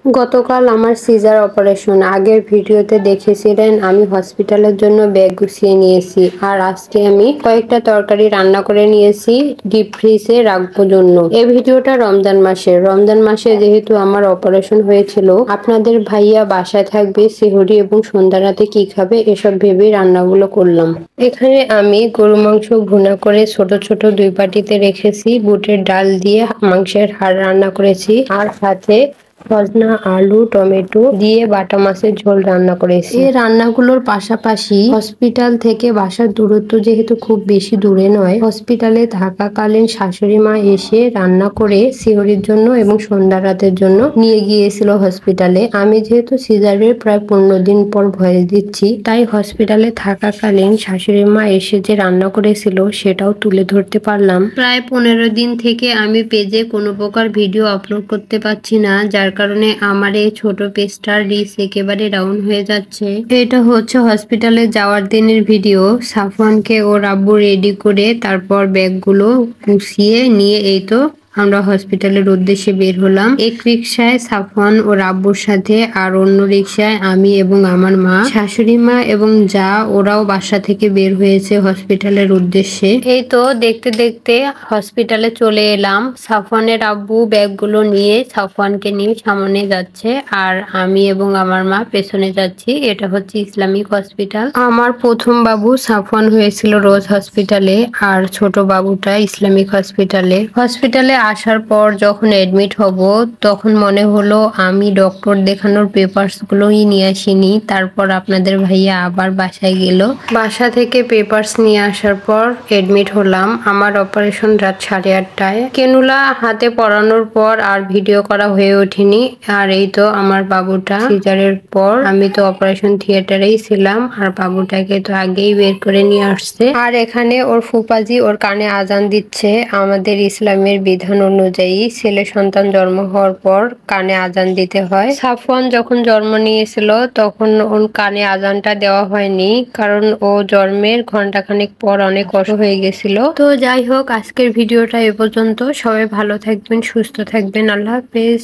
গতকাল আমার caesar operation. আগের ভিডিওতে দেখেছিলেন আমি হসপিটালের জন্য ব্যাগ গুছিয়ে নিয়েছি। আর আজকে আমি কয়েকটা তরকারি রান্না করে নিয়েছি ডিপ ফ্রিজে রাখবো জন্য। এই ভিডিওটা রমজান মাসে যেহেতু আমার অপারেশন হয়েছিল, আপনাদের ভাইয়া বাসায় থাকবে, সেহরি এবং সন্ধ্যা রাতে কি খাবে এসব ভেবে রান্নাগুলো করলাম। এখানে আমি গরু মাংস ভুনা করে ছোট ছোট 2 বাটিতে রেখেছি। বুটের ডাল দিয়ে মাংসের হাড় রান্না করেছি, আর সাথে সজনা, আলু, টমেটো দিয়ে বাটা মাছের ঝোল রান্না করেছি। এই রান্নাগুলোর পাশাপাশি হসপিটাল থেকে বাসার দূরত্ব যেহেতু খুব বেশি দূরে নয়, হসপিটালে থাকাকালীন শাশুড়ি মা এসে রান্না করে সিহরির জন্য এবং সন্ধ্যা রাতের জন্য নিয়ে গিয়েছিল হসপিটালে। আমি যেহেতু সিজারের প্রায় 15 দিন পর ভয়েস দিচ্ছি, তাই হসপিটালে থাকাকালীন শাশুড়ি মা এসে যে রান্না করেছিল সেটাও তুলে ধরতে পারলাম। প্রায় 15 দিন থেকে আমি পেজে কোনো প্রকার ভিডিও আপলোড করতে পারছি না, যার কারণে আমার এই ছোট পেজটার রিচ একেবারে ডাউন হয়ে যাচ্ছে। এটা হচ্ছে হসপিটালে যাওয়ার দিনের ভিডিও। সাফওয়ানকে ওর আব্বু রেডি করে তারপর ব্যাগগুলো গুছিয়ে নিয়ে এই তো আমরা হসপিটালের উদ্দেশ্যে বের হলাম। এক রিকশায় সাফওয়ান ও আব্বুর সাথে, আর অন্য রিকশায় আমি এবং আমার মা, শাশুড়ি মা এবং যা, ওরাও বাসা থেকে বের হয়েছে হসপিটালের উদ্দেশ্যে। এই তো দেখতে দেখতে হসপিটালে চলে এলাম। সাফওয়ানের আব্বু ব্যাগগুলো নিয়ে সাফওয়ানকে নিয়ে সামনে যাচ্ছে, আর আমি এবং আমার মা পেছনে যাচ্ছি। এটা হচ্ছে ইসলামিক হসপিটাল। আমার প্রথম বাবু সাফওয়ান হয়েছিল রোজ হসপিটালে, আর ছোট বাবুটা ইসলামিক হসপিটালে। হসপিটালে আসার পর যখন এডমিট হব, তখন মনে হলো আমি ডক্টর দেখানোর পেপারস গুলোই নিয়ে আসিনি। তারপর আপনাদের ভাইয়া আবার বাসায় গেল। বাসা থেকে পেপারস নিয়ে আসার পর এডমিট হলাম। আমার অপারেশন রাত 8:30টায়। কেনুলা হাতে পরানোর পর আর ভিডিও করা হয়ে ওঠেনি। আর এই তো আমার বাবুটা সিজারের পর, আমি তো অপারেশন থিয়েটারেই ছিলাম, আর বাবুটাকে তো আগেই বের করে নিয়ে আসছে। আর এখানে ওর ফুপাজি ওর কানে আজান দিচ্ছে। আমাদের ইসলামের বিধান অনুযায়ী ছেলে সন্তান জন্ম হওয়ার পর কানে আজান দিতে হয়। সাফওয়ান যখন জন্ম নিয়েছিল তখন ওর কানে আজানটা দেওয়া হয়নি, কারণ ও জন্মের ঘন্টাখানেক পর অনেক কষ্ট হয়ে গেছিল। তো যাই হোক, আজকের ভিডিওটা এ পর্যন্ত। সবাই ভালো থাকবেন, সুস্থ থাকবেন। আল্লাহ হাফেজ।